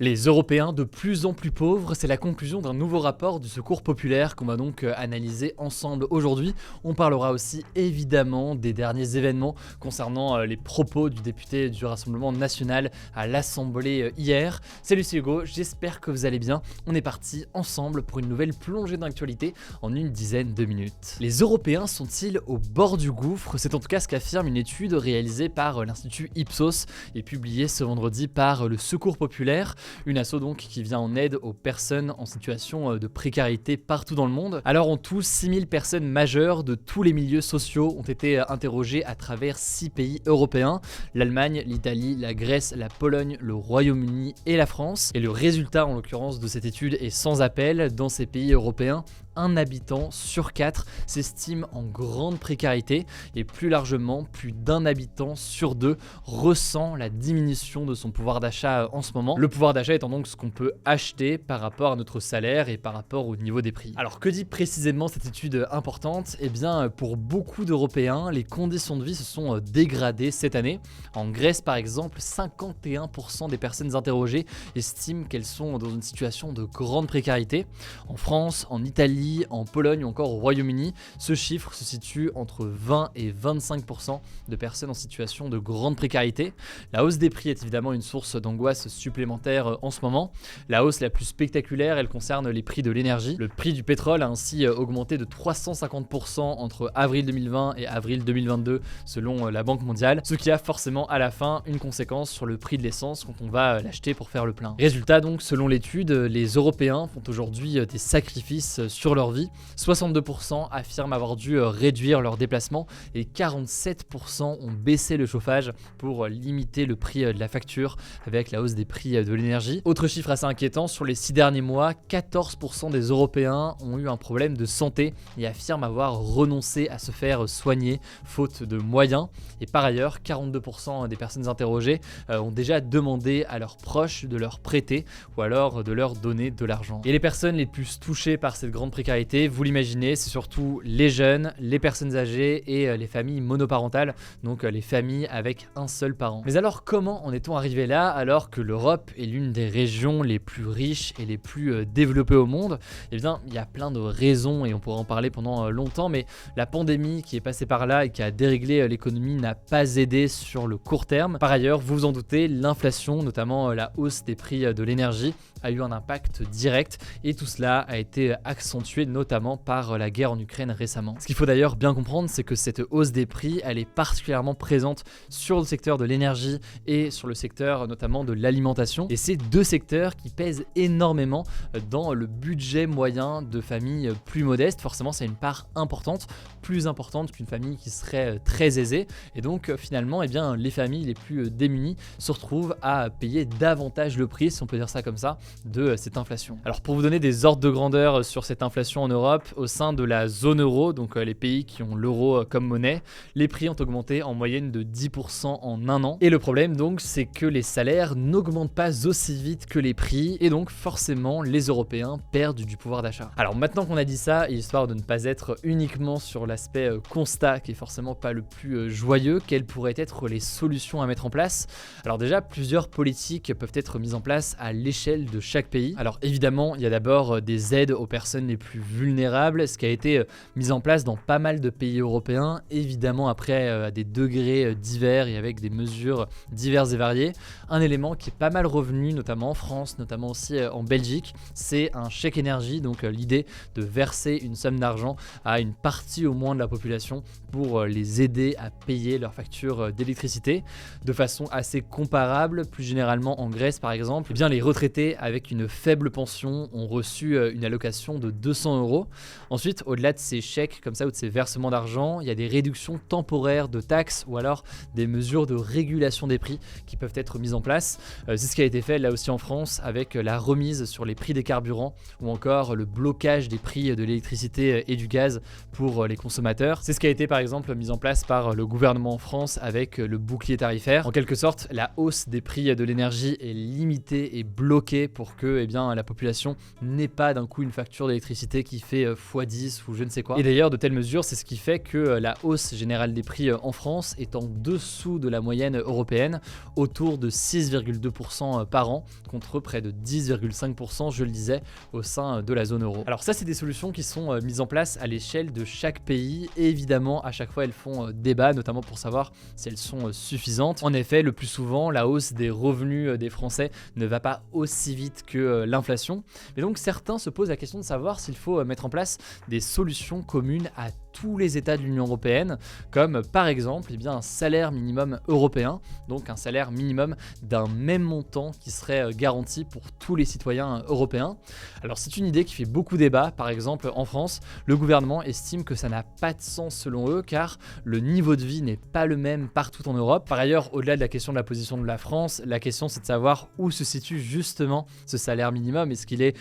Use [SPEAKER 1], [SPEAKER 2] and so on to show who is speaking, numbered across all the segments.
[SPEAKER 1] Les Européens de plus en plus pauvres, c'est la conclusion d'un nouveau rapport du Secours populaire qu'on va donc analyser ensemble aujourd'hui. On parlera aussi évidemment des derniers événements concernant les propos du député du Rassemblement national à l'Assemblée hier. Salut, c'est Hugo, j'espère que vous allez bien. On est parti ensemble pour une nouvelle plongée d'actualité en une dizaine de minutes. Les Européens sont-ils au bord du gouffre? C'est en tout cas ce qu'affirme une étude réalisée par l'Institut Ipsos et publiée ce vendredi par le Secours populaire. Une asso donc qui vient en aide aux personnes en situation de précarité partout dans le monde. Alors en tout, 6000 personnes majeures de tous les milieux sociaux ont été interrogées à travers 6 pays européens: l'Allemagne, l'Italie, la Grèce, la Pologne, le Royaume-Uni et la France. Et le résultat en l'occurrence de cette étude est sans appel. Dans ces pays européens, un habitant sur 4 s'estime en grande précarité et plus largement, plus d'un habitant sur 2 ressent la diminution de son pouvoir d'achat en ce moment. Le pouvoir d'achat étant donc ce qu'on peut acheter par rapport à notre salaire et par rapport au niveau des prix. Alors que dit précisément cette étude importante? Eh bien pour beaucoup d'Européens, les conditions de vie se sont dégradées cette année. En Grèce par exemple, 51% des personnes interrogées estiment qu'elles sont dans une situation de grande précarité. En France, en Italie, en Pologne ou encore au Royaume-Uni, ce chiffre se situe entre 20 et 25% de personnes en situation de grande précarité. La hausse des prix est évidemment une source d'angoisse supplémentaire en ce moment. La hausse la plus spectaculaire, elle concerne les prix de l'énergie. Le prix du pétrole a ainsi augmenté de 350% entre avril 2020 et avril 2022 selon la Banque mondiale, ce qui a forcément à la fin une conséquence sur le prix de l'essence quand on va l'acheter pour faire le plein. Résultat donc, selon l'étude, les Européens font aujourd'hui des sacrifices sur leur vie. 62% affirment avoir dû réduire leurs déplacements et 47% ont baissé le chauffage pour limiter le prix de la facture avec la hausse des prix de l'énergie. Autre chiffre assez inquiétant, sur les 6 derniers mois, 14% des Européens ont eu un problème de santé et affirment avoir renoncé à se faire soigner faute de moyens. Et par ailleurs, 42% des personnes interrogées ont déjà demandé à leurs proches de leur prêter ou alors de leur donner de l'argent. Et les personnes les plus touchées par cette grande précarité, vous l'imaginez, c'est surtout les jeunes, les personnes âgées et les familles monoparentales, donc les familles avec un seul parent. Mais alors comment en est-on arrivé là alors que l'Europe est l'une des régions les plus riches et les plus développées au monde? Eh bien, il y a plein de raisons et on pourra en parler pendant longtemps, mais la pandémie qui est passée par là et qui a déréglé l'économie n'a pas aidé sur le court terme. Par ailleurs, vous vous en doutez, l'inflation, notamment la hausse des prix de l'énergie, a eu un impact direct et tout cela a été accentué notamment par la guerre en Ukraine récemment. Ce qu'il faut d'ailleurs bien comprendre, c'est que cette hausse des prix, elle est particulièrement présente sur le secteur de l'énergie et sur le secteur notamment de l'alimentation. Et c'est deux secteurs qui pèsent énormément dans le budget moyen de familles plus modestes. Forcément, c'est une part importante, plus importante qu'une famille qui serait très aisée. Et donc finalement, eh bien, les familles les plus démunies se retrouvent à payer davantage le prix, si on peut dire ça comme ça, de cette inflation. Alors pour vous donner des ordres de grandeur sur cette inflation en Europe, au sein de la zone euro, donc les pays qui ont l'euro comme monnaie, les prix ont augmenté en moyenne de 10% en un an. Et le problème donc, c'est que les salaires n'augmentent pas aussi vite que les prix et donc forcément les Européens perdent du pouvoir d'achat. Alors maintenant qu'on a dit ça, histoire de ne pas être uniquement sur l'aspect constat qui est forcément pas le plus joyeux, quelles pourraient être les solutions à mettre en place? Alors déjà, plusieurs politiques peuvent être mises en place à l'échelle de chaque pays. Alors évidemment, il y a d'abord des aides aux personnes les plus vulnérables, ce qui a été mis en place dans pas mal de pays européens, évidemment après à des degrés divers et avec des mesures diverses et variées. Un élément qui est pas mal revenu, notamment en France, notamment aussi en Belgique, c'est un chèque énergie, donc l'idée de verser une somme d'argent à une partie au moins de la population pour les aider à payer leurs factures d'électricité. De façon assez comparable, plus généralement en Grèce par exemple, eh bien les retraités avec une faible pension ont reçu une allocation de 200 €. Ensuite, au-delà de ces chèques comme ça ou de ces versements d'argent, il y a des réductions temporaires de taxes ou alors des mesures de régulation des prix qui peuvent être mises en place. C'est ce qui a été fait là aussi en France avec la remise sur les prix des carburants ou encore le blocage des prix de l'électricité et du gaz pour les consommateurs. C'est ce qui a été par exemple mis en place par le gouvernement en France avec le bouclier tarifaire. En quelque sorte, la hausse des prix de l'énergie est limitée et bloquée pour que la population n'ait pas d'un coup une facture d'électricité d'électricité qui fait x10 ou je ne sais quoi. Et d'ailleurs, de telles mesures, c'est ce qui fait que la hausse générale des prix en France est en dessous de la moyenne européenne, autour de 6,2% par an, contre près de 10,5%, je le disais, au sein de la zone euro. Alors ça, c'est des solutions qui sont mises en place à l'échelle de chaque pays, et évidemment, à chaque fois, elles font débat, notamment pour savoir si elles sont suffisantes. En effet, le plus souvent, la hausse des revenus des Français ne va pas aussi vite que l'inflation, mais donc certains se posent la question de savoir s'il faut mettre en place des solutions communes à tous les États de l'Union européenne, comme par exemple un salaire minimum européen, donc un salaire minimum d'un même montant qui serait garanti pour tous les citoyens européens. Alors c'est une idée qui fait beaucoup débat. Par exemple en France, le gouvernement estime que ça n'a pas de sens selon eux, car le niveau de vie n'est pas le même partout en Europe. Par ailleurs, au-delà de la question de la position de la France, la question c'est de savoir où se situe justement ce salaire minimum. Est-ce qu'il est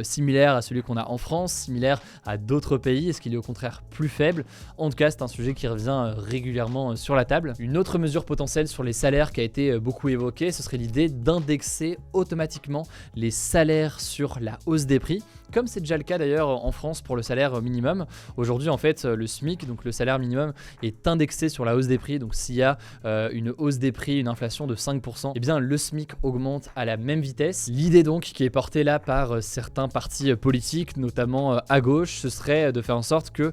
[SPEAKER 1] similaire à celui qu'on a en France, similaire à d'autres pays? Est-ce qu'il est au contraire plus faible? En tout cas, c'est un sujet qui revient régulièrement sur la table. Une autre mesure potentielle sur les salaires qui a été beaucoup évoquée, ce serait l'idée d'indexer automatiquement les salaires sur la hausse des prix, comme c'est déjà le cas d'ailleurs en France pour le salaire minimum. Aujourd'hui, en fait, le SMIC, donc le salaire minimum, est indexé sur la hausse des prix. Donc s'il y a une hausse des prix, une inflation de 5%, eh bien le SMIC augmente à la même vitesse. L'idée donc qui est portée là par certains partis politiques, notamment à gauche, ce serait de faire en sorte que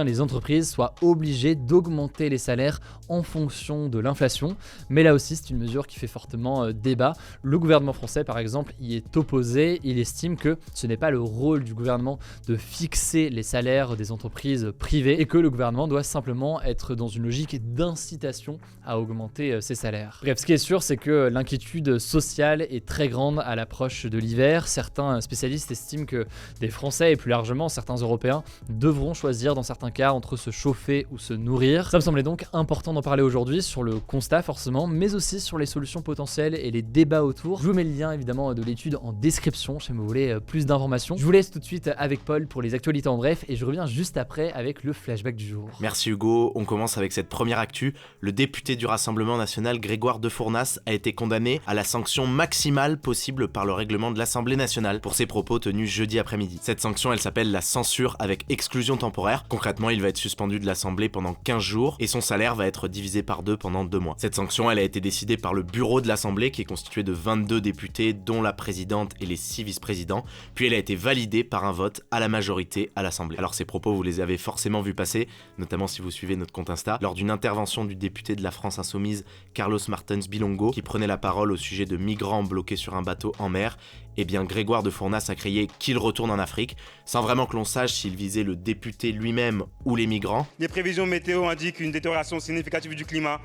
[SPEAKER 1] les entreprises soient obligées d'augmenter les salaires en fonction de l'inflation. Mais là aussi, c'est une mesure qui fait fortement débat. Le gouvernement français, par exemple, y est opposé. Il estime que ce n'est pas le rôle du gouvernement de fixer les salaires des entreprises privées et que le gouvernement doit simplement être dans une logique d'incitation à augmenter ses salaires. Bref, ce qui est sûr, c'est que l'inquiétude sociale est très grande à l'approche de l'hiver. Certains spécialistes estiment que des Français et plus largement certains Européens devront choisir dans certains cas entre se chauffer ou se nourrir. Ça me semblait donc important d'en parler aujourd'hui, sur le constat forcément, mais aussi sur les solutions potentielles et les débats autour. Je vous mets le lien évidemment de l'étude en description si vous voulez plus d'informations. Je vous laisse tout de suite avec Paul pour les actualités en bref et je reviens juste après avec le flashback du jour.
[SPEAKER 2] Merci Hugo, on commence avec cette première actu. Le député du Rassemblement national Grégoire de Fournas a été condamné à la sanction maximale possible par le règlement de l'Assemblée nationale pour ses propos tenus jeudi après-midi. Cette sanction, elle s'appelle la censure avec exclusion temporaire. Concrètement, il va être suspendu de l'Assemblée pendant 15 jours et son salaire va être divisé par 2 pendant 2 mois. Cette sanction, elle a été décidée par le bureau de l'Assemblée qui est constitué de 22 députés dont la présidente et les 6 vice-présidents, puis elle a été validée par un vote à la majorité à l'Assemblée. Alors ces propos, vous les avez forcément vus passer, notamment si vous suivez notre compte Insta, lors d'une intervention du député de la France Insoumise Carlos Martins Bilongo qui prenait la parole au sujet de migrants bloqués sur un bateau en mer. Eh bien Grégoire de Fournas a crié qu'il retourne en Afrique, sans vraiment que l'on sache s'il visait le député lui-même ou les migrants.
[SPEAKER 3] Les prévisions météo indiquent une détérioration significative du climat.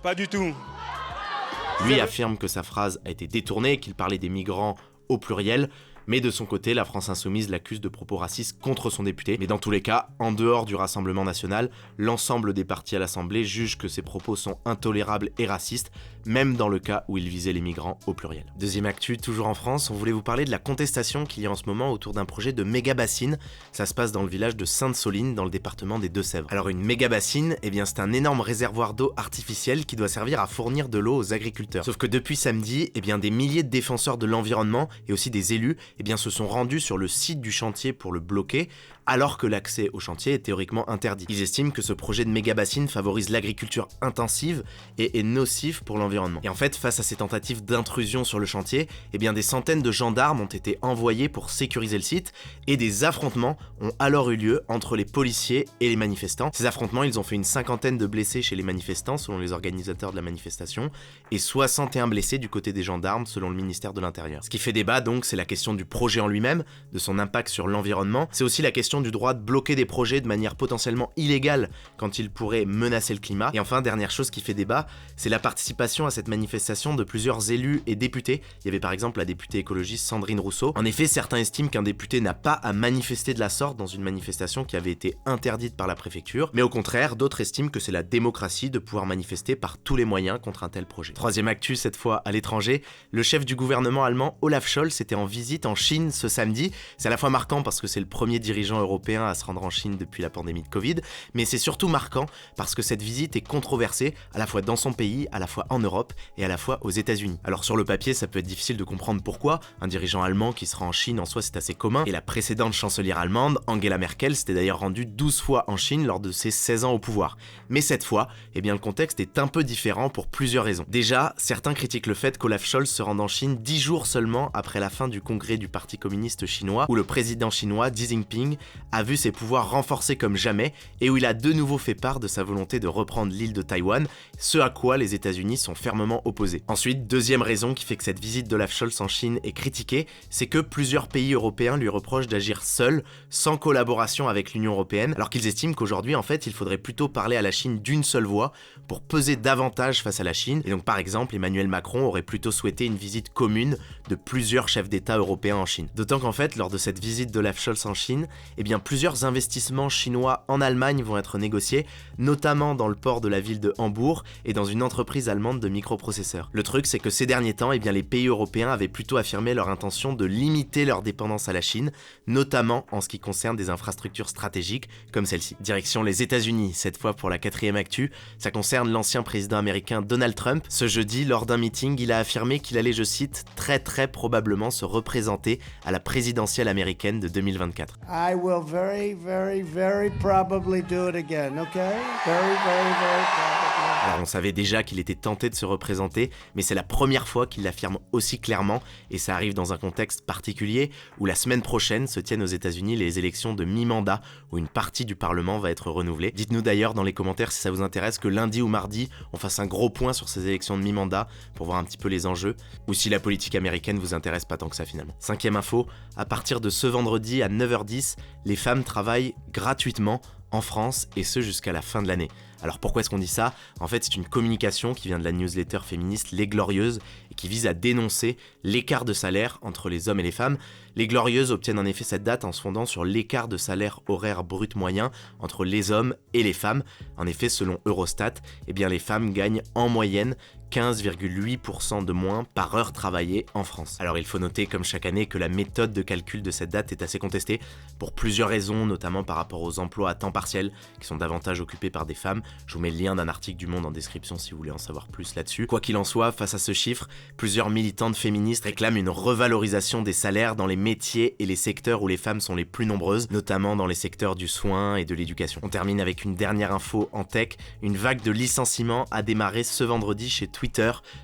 [SPEAKER 3] Pas du tout.
[SPEAKER 2] Lui affirme que sa phrase a été détournée, qu'il parlait des migrants au pluriel, mais de son côté, la France Insoumise l'accuse de propos racistes contre son député. Mais dans tous les cas, en dehors du Rassemblement national, l'ensemble des partis à l'Assemblée jugent que ces propos sont intolérables et racistes, même dans le cas où il visait les migrants au pluriel. Deuxième actu, toujours en France, on voulait vous parler de la contestation qu'il y a en ce moment autour d'un projet de méga-bassine. Ça se passe dans le village de Sainte-Soline, dans le département des Deux-Sèvres. Alors une méga-bassine, eh bien c'est un énorme réservoir d'eau artificiel qui doit servir à fournir de l'eau aux agriculteurs. Sauf que depuis samedi, eh bien des milliers de défenseurs de l'environnement et aussi des élus eh bien, se sont rendus sur le site du chantier pour le bloquer, alors que l'accès au chantier est théoriquement interdit. Ils estiment que ce projet de méga-bassine favorise l'agriculture intensive et est nocif pour l'environnement. Et en fait, face à ces tentatives d'intrusion sur le chantier, eh bien des centaines de gendarmes ont été envoyés pour sécuriser le site et des affrontements ont alors eu lieu entre les policiers et les manifestants. Ces affrontements, ils ont fait une 50aine de blessés chez les manifestants, selon les organisateurs de la manifestation, et 61 blessés du côté des gendarmes, selon le ministère de l'Intérieur. Ce qui fait débat donc, c'est la question du projet en lui-même, de son impact sur l'environnement. C'est aussi la question du droit de bloquer des projets de manière potentiellement illégale quand ils pourraient menacer le climat. Et enfin, dernière chose qui fait débat, c'est la participation à cette manifestation de plusieurs élus et députés. Il y avait par exemple la députée écologiste Sandrine Rousseau. En effet, certains estiment qu'un député n'a pas à manifester de la sorte dans une manifestation qui avait été interdite par la préfecture, mais au contraire, d'autres estiment que c'est la démocratie de pouvoir manifester par tous les moyens contre un tel projet. Troisième actu, cette fois à l'étranger, le chef du gouvernement allemand Olaf Scholz était en visite en en Chine ce samedi. C'est à la fois marquant parce que c'est le premier dirigeant européen à se rendre en Chine depuis la pandémie de Covid, mais c'est surtout marquant parce que cette visite est controversée à la fois dans son pays, à la fois en Europe et à la fois aux États-Unis. Alors sur le papier, ça peut être difficile de comprendre pourquoi. Un dirigeant allemand qui se rend en Chine en soi, c'est assez commun. Et la précédente chancelière allemande, Angela Merkel, s'était d'ailleurs rendue 12 fois en Chine lors de ses 16 ans au pouvoir. Mais cette fois, eh bien le contexte est un peu différent pour plusieurs raisons. Déjà, certains critiquent le fait qu'Olaf Scholz se rende en Chine 10 jours seulement après la fin du congrès du Parti communiste chinois, où le président chinois Xi Jinping a vu ses pouvoirs renforcés comme jamais et où il a de nouveau fait part de sa volonté de reprendre l'île de Taïwan, ce à quoi les États-Unis sont fermement opposés. Ensuite, deuxième raison qui fait que cette visite d'Olaf Scholz en Chine est critiquée, c'est que plusieurs pays européens lui reprochent d'agir seul, sans collaboration avec l'Union européenne, alors qu'ils estiment qu'aujourd'hui, en fait, il faudrait plutôt parler à la Chine d'une seule voix pour peser davantage face à la Chine. Et donc, par exemple, Emmanuel Macron aurait plutôt souhaité une visite commune de plusieurs chefs d'État européens en Chine. D'autant qu'en fait, lors de cette visite d'Olaf Scholz en Chine, eh bien, plusieurs investissements chinois en Allemagne vont être négociés, notamment dans le port de la ville de Hambourg et dans une entreprise allemande de microprocesseurs. Le truc, c'est que ces derniers temps, eh bien, les pays européens avaient plutôt affirmé leur intention de limiter leur dépendance à la Chine, notamment en ce qui concerne des infrastructures stratégiques comme celle-ci. Direction les États-Unis, cette fois pour la 4e actu, ça concerne l'ancien président américain Donald Trump. Ce jeudi, lors d'un meeting, il a affirmé qu'il allait, je cite, très probablement se représenter à la présidentielle américaine de 2024.
[SPEAKER 4] I will very probably do it again, okay? Very probably.
[SPEAKER 2] Alors on savait déjà qu'il était tenté de se représenter, mais c'est la première fois qu'il l'affirme aussi clairement, et ça arrive dans un contexte particulier où la semaine prochaine se tiennent aux États-Unis les élections de mi-mandat, où une partie du Parlement va être renouvelée. Dites-nous d'ailleurs dans les commentaires si ça vous intéresse que lundi ou mardi, on fasse un gros point sur ces élections de mi-mandat pour voir un petit peu les enjeux, ou si la politique américaine vous intéresse pas tant que ça finalement. 5e info, à partir de ce vendredi à 9h10, les femmes travaillent gratuitement en France, et ce jusqu'à la fin de l'année. Alors pourquoi est-ce qu'on dit ça ? En fait, c'est une communication qui vient de la newsletter féministe Les Glorieuses et qui vise à dénoncer l'écart de salaire entre les hommes et les femmes. Les Glorieuses obtiennent en effet cette date en se fondant sur l'écart de salaire horaire brut moyen entre les hommes et les femmes. En effet, selon Eurostat, eh bien les femmes gagnent en moyenne 15,8% de moins par heure travaillée en France. Alors il faut noter comme chaque année que la méthode de calcul de cette date est assez contestée pour plusieurs raisons, notamment par rapport aux emplois à temps partiel qui sont davantage occupés par des femmes. Je vous mets le lien d'un article du Monde en description si vous voulez en savoir plus là-dessus. Quoi qu'il en soit, face à ce chiffre, plusieurs militantes féministes réclament une revalorisation des salaires dans les métiers et les secteurs où les femmes sont les plus nombreuses, notamment dans les secteurs du soin et de l'éducation. On termine avec une dernière info en tech. Une vague de licenciements a démarré ce vendredi chez Twitter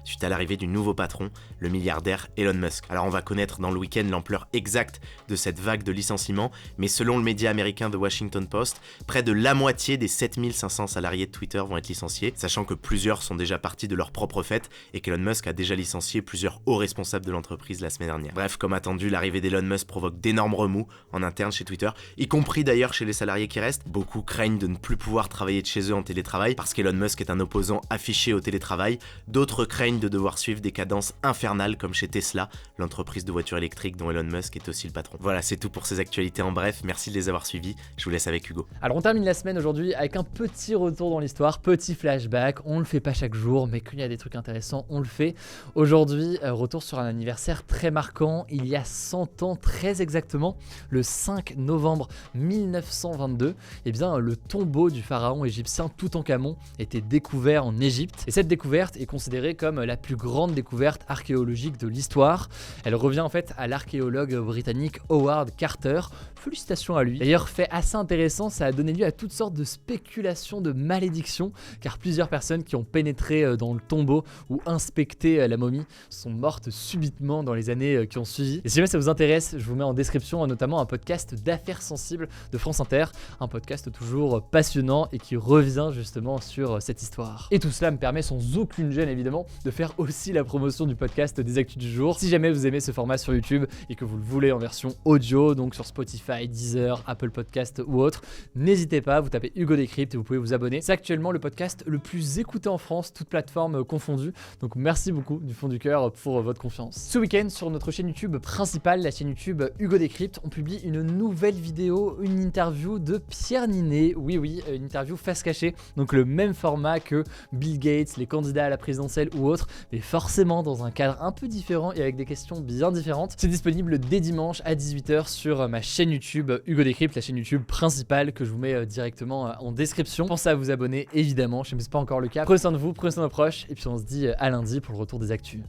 [SPEAKER 2] suite à l'arrivée du nouveau patron, le milliardaire Elon Musk. Alors on va connaître dans le week-end l'ampleur exacte de cette vague de licenciements, mais selon le média américain The Washington Post, près de la moitié des 7500 salariés de Twitter vont être licenciés, sachant que plusieurs sont déjà partis de leur propre fait et qu'Elon Musk a déjà licencié plusieurs hauts responsables de l'entreprise la semaine dernière. Bref, comme attendu, l'arrivée d'Elon Musk provoque d'énormes remous en interne chez Twitter, y compris d'ailleurs chez les salariés qui restent. Beaucoup craignent de ne plus pouvoir travailler de chez eux en télétravail parce qu'Elon Musk est un opposant affiché au télétravail. D'autres craignent de devoir suivre des cadences infernales comme chez Tesla, l'entreprise de voitures électriques dont Elon Musk est aussi le patron. Voilà, c'est tout pour ces actualités en bref, merci de les avoir suivis, je vous laisse avec Hugo.
[SPEAKER 1] Alors on termine la semaine aujourd'hui avec un petit retour dans l'histoire, petit flashback, on le fait pas chaque jour, mais qu'il y a des trucs intéressants, on le fait. Aujourd'hui, retour sur un anniversaire très marquant, il y a 100 ans très exactement, le 5 novembre 1922, eh bien le tombeau du pharaon égyptien Toutankhamon était découvert en Égypte. Et cette découverte est considérée comme la plus grande découverte archéologique de l'histoire. Elle revient en fait à l'archéologue britannique Howard Carter. Félicitations à lui. D'ailleurs, fait assez intéressant, ça a donné lieu à toutes sortes de spéculations, de malédictions, car plusieurs personnes qui ont pénétré dans le tombeau ou inspecté la momie sont mortes subitement dans les années qui ont suivi. Et si jamais ça vous intéresse, je vous mets en description notamment un podcast d'affaires sensibles de France Inter, un podcast toujours passionnant et qui revient justement sur cette histoire. Et tout cela me permet sans aucune gêne évidemment de faire aussi la promotion du podcast des Actus du jour. Si jamais vous aimez ce format sur YouTube et que vous le voulez en version audio, donc sur Spotify, Deezer, Apple Podcast ou autre, n'hésitez pas, vous tapez Hugo Décrypte et vous pouvez vous abonner. abonner. C'est actuellement le podcast le plus écouté en France, toutes plateformes confondues. Donc merci beaucoup du fond du cœur pour votre confiance. Ce week-end, sur notre chaîne YouTube principale, la chaîne YouTube Hugo Décrypte, on publie une nouvelle vidéo, une interview de Pierre Niney. Oui, une interview face cachée. Donc le même format que Bill Gates, les candidats à la présidentielle ou autres, mais forcément dans un cadre un peu différent et avec des questions bien différentes. C'est disponible dès dimanche à 18h sur ma chaîne YouTube Hugo Décrypte, la chaîne YouTube principale que je vous mets directement en description. Pensez à vous abonner évidemment, je ne sais pas encore le cas. Prenez soin de vous, prenez soin de vos proches et puis on se dit à lundi pour le retour des actus.